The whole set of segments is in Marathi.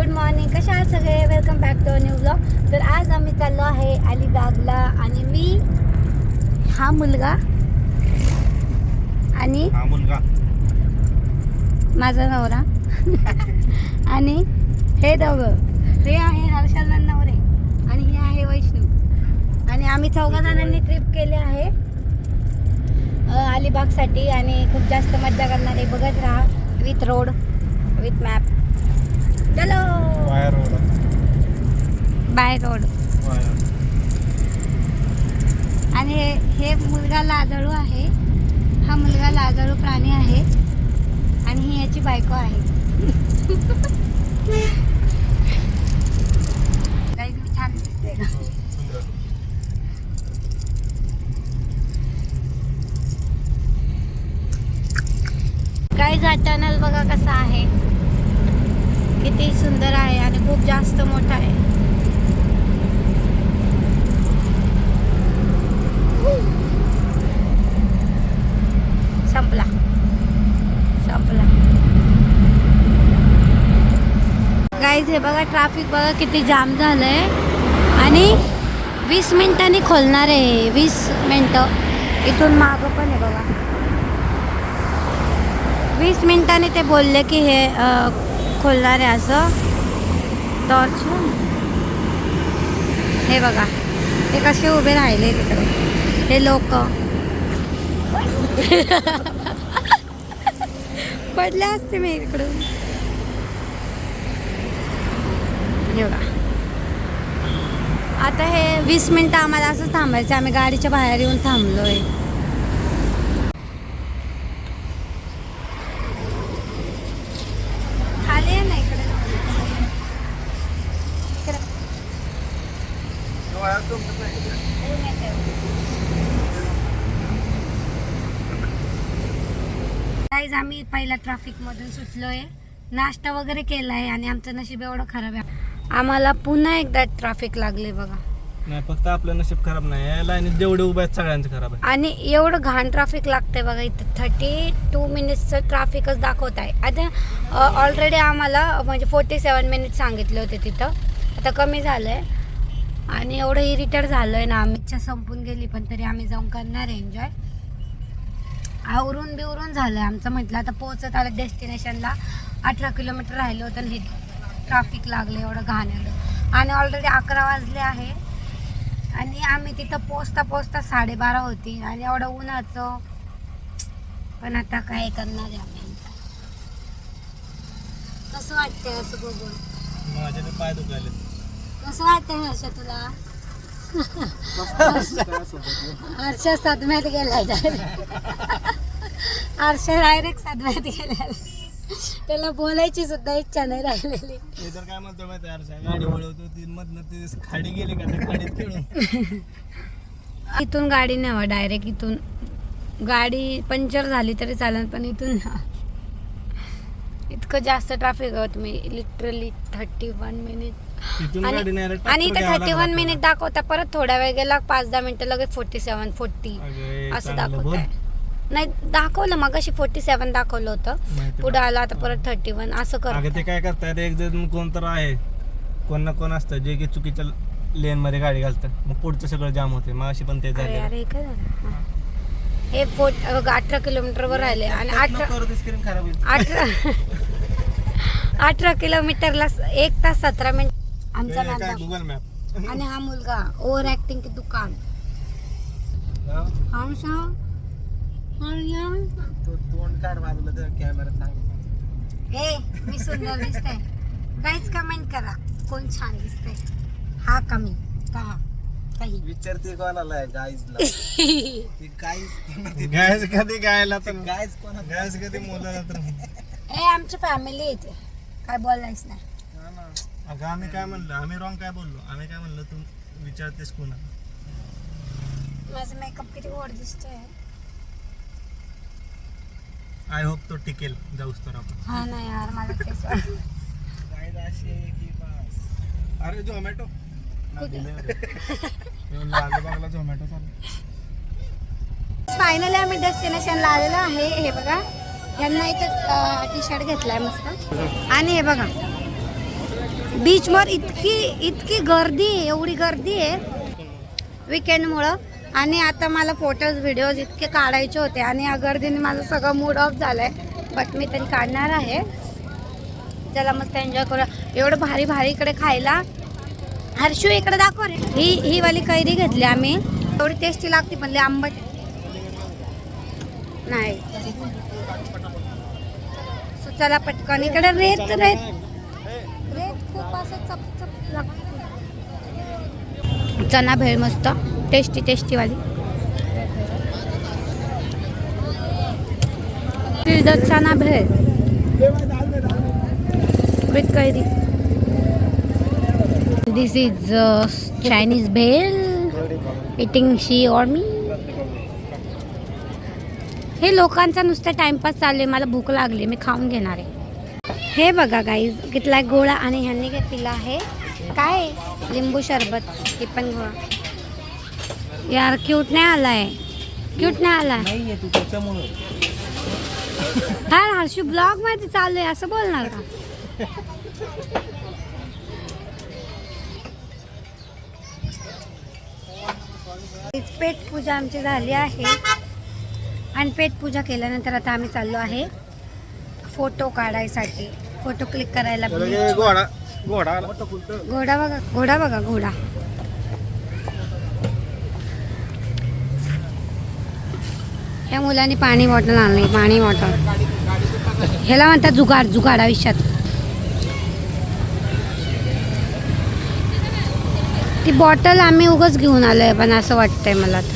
गुड मॉर्निंग, कशा आहात सगळे? Welcome back to new blog. तर आज आम्ही चाललो आहे अलिबागला आणि मी हा मुलगा आणि माझा नवरा आणि हे दोघं, हे आहे हर्षल नवरे आणि हे आहे वैष्णव. आणि आम्ही चौघा जणांनी ट्रिप केली आहे अलिबागसाठी आणि खूप जास्त मज्जा करणार आहे. बघत राहा विथ रोड विथ मॅप. चलो बाय रोड. आणि हे मुलगा लाजाळू आहे, हा मुलगा लाजाळू प्राणी आहे आणि ही याची बायको आहे. काही मी छान दिसते का? गाईज हा टनल बघा कसा आहे, किती सुंदर आहे आणि खूप जास्त मोठा आहे. संपला संपला. गाईज हे बघा ट्रॅफिक बघा किती जाम झालंय आणि 20 मिनिटांनी खोलणार आहे. 20 मिनिटं इथून मागं पण आहे बघा. 20 मिनिटांनी ते बोलले की हे खोलणार आहे असं. टॉर्च हे बघा, हे कसे उभे राहिले तिकडे हे लोक. पडले असते मी इकडून. हे बघा आता हे 20 मिनिटं आम्हाला असंच थांबायचं. आम्ही गाडीच्या बाहेर येऊन थांबलोय. गाईज आम्ही पहिल्या ट्रॅफिक मधून सुटलोय, नाश्ता वगैरे केलाय आणि आमचं नशीब एवढं खराब आहे, आम्हाला पुन्हा एकदा ट्रॅफिक लागले बघा. नाही फक्त आपलं नशीब खराब नाही, लाईनीत जेवढे उभे आहेत सगळ्यांचं खराब आहे. आणि एवढं घाण ट्रॅफिक लागतंय बघा. इथं 32 मिनिट्सचं ट्रॅफिकच दाखवत आहे. आता ऑलरेडी आम्हाला म्हणजे 47 मिनिट सांगितले होते तिथं, आता कमी झालंय आणि एवढं इरिटेट झालंय ना. आम्ही इच्छा संपून गेली पण तरी आम्ही जाऊन करणार एन्जॉय. आवरून बिवरून झालंय आमचं. म्हटलं आता पोहोचत आलं डेस्टिनेशनला. 18 किलोमीटर राहिलं होतं आणि हे ट्रॅफिक लागलं एवढं घाण एवढं. आणि ऑलरेडी 11 वाजले आहे आणि आम्ही तिथं पोचता 12:30 होती आणि एवढं उन्हाचं. पण आता काय करणार आहे आम्ही. कसं वाटतंय असं बघून? माझे पाय दुखायले. कसं वाटतंय हर्ष तुला? हर्ष सदम्यात गेलाय हर्ष डायरेक्ट सदम्यात गेलाय. त्याला बोलायची सुद्धा इच्छा नाही राहिलेली. तर काय म्हणतो माहिती हर्ष, गाडी वळवतो ती मधनं ती खाडी गेली का त्या खाडीत खेळून. इथून गाडी न्यावा डायरेक्ट. इथून गाडी पंक्चर झाली तरी चालेल पण इथून ना. इतकं जास्त ट्रॅफिक आहे. तुम्ही लिटरली 31 मिनिट आणि इथे 31 मिनिट दाखवता. परत थोड्या वेळ गेला 5-10 मिनिटं लगेच 47 40 असं दाखवत आहे. नाही दाखवलं मग अशी 47 दाखवलं होतं, पुढे आलं आता परत 31 असं करत. ते काय करतात, एक जण कोण तर आहे, कोण ना कोण असतं जे की चुकीच्या लेन मध्ये गाडी घालतं, मग पुढचं सगळं जाम होते. मग अशी पण ते झाले. अरे काय झालं हे 18 किलोमीटर वर राहिले आणि 18 किलोमीटरला 1 तास 17 मिनिट आमचा गुगल मॅप. आणि हा मुलगा ओव्हर ऍक्टिंग की दुकान. तोंड काढ बाजूला तर कॅमेरा चांगला. ए मी सुंदर दिसते? काहीच कमेंट करा कोण छान दिसते. हा कमी का काही विचारते कोणाला? गाईजला. गाईज कधी गायला तर गाईज कधी मुलाला तर. ए आमची फॅमिली येते, काय बोलायच नाही. अगं आम्ही काय म्हणलं? आम्ही रॉंग काय बोललो? आम्ही काय म्हणलं? तू विचारतेस कोणा? माझा मेकअप किती गोड दिसतोय. आय होप तो टिकेल जाऊस तर आपण. हा नाही यार मला तेच गाईज अशी आहे की बस. अरे झोमॅटो लालबागला झोमॅटो चालू. फायनली आम्ही डेस्टिनेशनला आलेलो आहे. हे बघा यांना इथं टी शर्ट घेतलाय मस्त. आणि हे बघा बीचवर इतकी गर्दी आहे, एवढी गर्दी आहे विकेंडमुळं. आणि आता मला फोटोज व्हिडिओज इतके काढायचे होते आणि या गर्दीने माझं सगळं मूड ऑफ झालंय. बट मी तरी काढणार आहे. चला मस्त एन्जॉय करूया. एवढं भारी भारी इकडे खायला. हर्षू इकडे दाखव रे. ही वाली कैरी घेतली आम्ही. एवढी टेस्टी लागते पण लय आंबट नाही. So चला पटकन इकडे रेत खूप असं चपचप लागते. चना भेळ मस्त टेस्टी वाली. चना भेळ विथ कैरी. दिस इज चायनीज भेळ. इटिंग शी और मी. हे लोकांचा नुसता टाइमपास चालू आहे. मला भूक लागली, मी खाऊन घेणार आहे. हे बघा गाईज कितला गोळा आणि ह्यांनी घेतलेला आहे काय लिंबू सरबत. ती पण गोळा. यार क्यूट नाही आलाय. हा हर्षू ब्लॉग मध्ये चालू आहे असं बोलणार का? पेट पूजा आमची झाली आहे आणि पेट पूजा केल्यानंतर आता आम्ही चाललो आहे फोटो काढायसाठी. फोटो क्लिक करायला. घोडा बघा. या मुलांनी पाणी बॉटल आणली. पाणी बॉटल ह्याला म्हणतात जुगाड आयुष्यात. ती बॉटल आम्ही उगाच घेऊन आलोय पण असं वाटतंय मला तर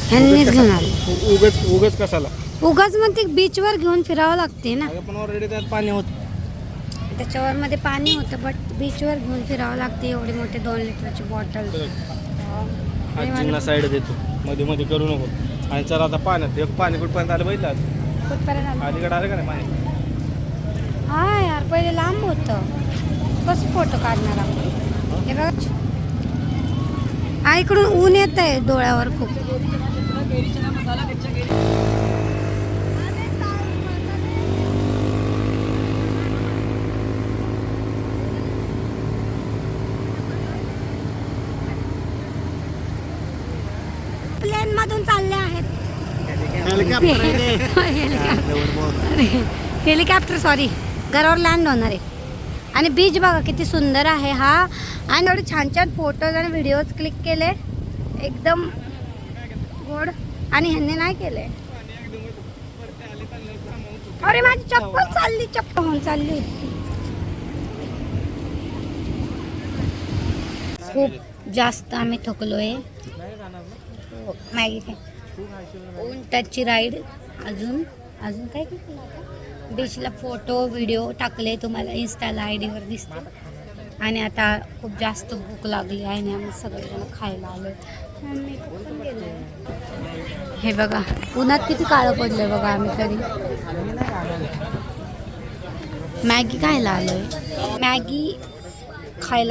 ह्यांनीच घेऊन आलो. उगाच कशाला? उगाच मग ते बीचवर घेऊन फिरावं लागते ना. पण ऑलरेडी त्यात पाणी होत. त्याच्यावर मध्ये पाणी होतं बट बीचवर घेऊन फिरावं लागते. एवढी मोठी 2 लिटरची बॉटल. आजींना साईड देतो मध्ये करू नको. आणि चला आता पाण्यात एक पाणी कुठपर्यंत आलं बघितलं आज? कुठपर्यंत आलं? अलीकडे आलं का नाही पाणी? हा यार पहिले लांब होतं. कसं फोटो काढणार आपण? हे बघ इकडून ऊन येत आहे डोळ्यावर खूप. प्लेन मधून चालले आहेत. हेलिकॉप्टर सॉरी घरावर लँड होणार आहे. आणि बीच बघा किती सुंदर आहे हा. आणि एवढे छान फोटोज आणि व्हिडिओज क्लिक केले एकदम गोड. आणि ह्यांनी नाही केले. अरे माझी चप्पल होऊन चालली होती. खूप जास्त आम्ही थकलोय. मॅगी उंटाची राईड. अजून काय केलं? बीचला फोटो व्हिडिओ टाकले तुम्हाला इंस्टाला ID वर दिसते. आणि आता खूप जास्त भूक लागली आहे आणि आम्ही सगळेजण खायला आलो. हे बघा उन्हात किती काळं पडलंय बघा. आम्ही तरी मॅगी खायला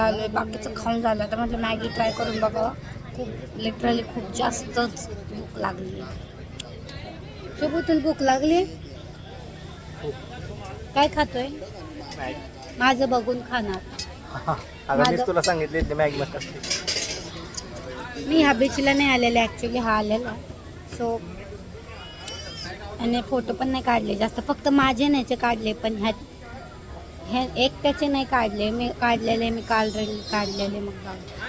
आलोय. बाकीचं खाऊन झालं तर म्हटलं मॅगी ट्राय करून बघावं. खूप लिटरली खूप जास्तच भूक लागली आहे. तुला भूक लागली? काय खातोय? माझं बघून खाणार. तुला सांगितले मॅगी मस्त असते. मी ह्या बीचला नाही आलेले ॲक्च्युली. हा आलेला सो आणि फोटो पण नाही काढले जास्त. फक्त माझे न्यायचे काढले पण ह्या एकट्याचे नाही काढले. मी काल काढलेले. मग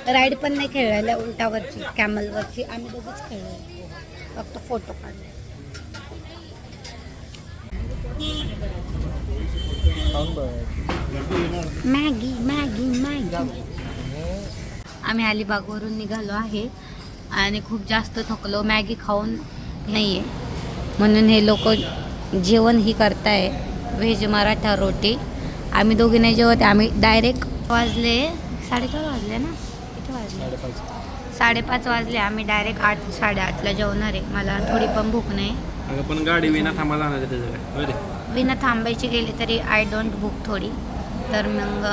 राईड पण नाही खेळलेल्या उंटावरची कॅमलवरची. आम्ही दोघंच खेळलो. फक्त फोटो काढले. मॅगी आम्ही अलिबागवरून निघालो आहे आणि खूप जास्त थकलो. मॅगी खाऊन नाही आहे म्हणून हे लोक जेवण ही करताय व्हेज मराठा रोटी. आम्ही दोघी नाही जेवत. आम्ही डायरेक्ट वाजले 4:30 वाजले ना. किती वाजले? 5:30 वाजले. आम्ही डायरेक्ट 8 साडेआठला जेवणार आहे. मला थोडी पण भूक नाही. पण गाडी विना थांबा जाणार आहे. विना थांबायची गेली तरी आय डोंट भूक थोडी. तर मग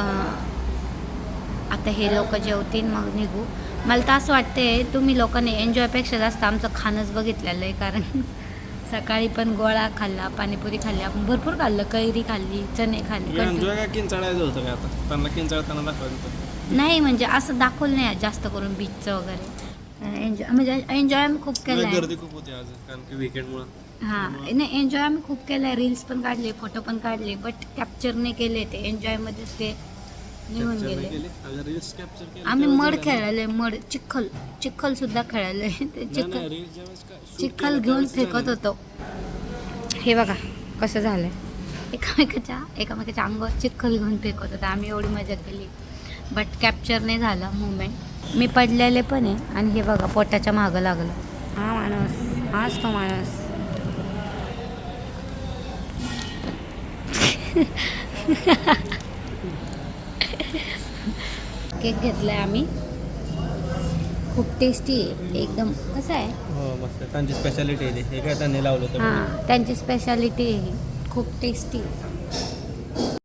आता हे लोक जेवतील मग निघू. मला तर असं वाटते तुम्ही लोकांनी एन्जॉयपेक्षा जास्त आमचं खाणंच बघितलेलं आहे. कारण सकाळी पण गोळा खाल्ला, पाणीपुरी खाल्ली, आपण भरपूर खाल्लं, कैरी खाल्ली, चणे खाल्ले. एन्जॉय काय किंचाळायचं होतं काय आता त्यांना किंचाळताना दाखवायचं नाही म्हणजे असं दाखवलं नाही जास्त करून बीचचं वगैरे. एन्जॉय म्हणजे एन्जॉय आम्ही खूप केलं आहे. गर्दी खूप होती आज कारण की विकेंडमुळं. हां नाही एन्जॉय आम्ही खूप केलं आहे, रील्स पण काढले, फोटो पण काढले, बट कॅप्चर नाही केले. ते एन्जॉयमध्येच ते निघून गेले. रील्स कॅप्चर केले आम्ही मड खेळायला, मड चिखल सुद्धा खेळायला. ते चिखल घेऊन फेकत होतो. हे बघा कसं झालंय, एकामेकाच्या अंगावर चिखल घेऊन फेकत होता. आम्ही एवढी मजा केली बट कॅप्चर नाही झालं मुवमेंट. मी पडलेले पण आहे आणि हे बघा पोटाच्या मागं लागलं. हा माणूस, हाच तो माणूस. केक घेतलाय आम्ही, खूप टेस्टी आहे एकदम. कसं आहे? हो मस्त, त्यांची स्पेशालिटी आहे हे काय त्यांनी लावलं होतं. हां त्यांची स्पेशालिटी आहे, खूप टेस्टी.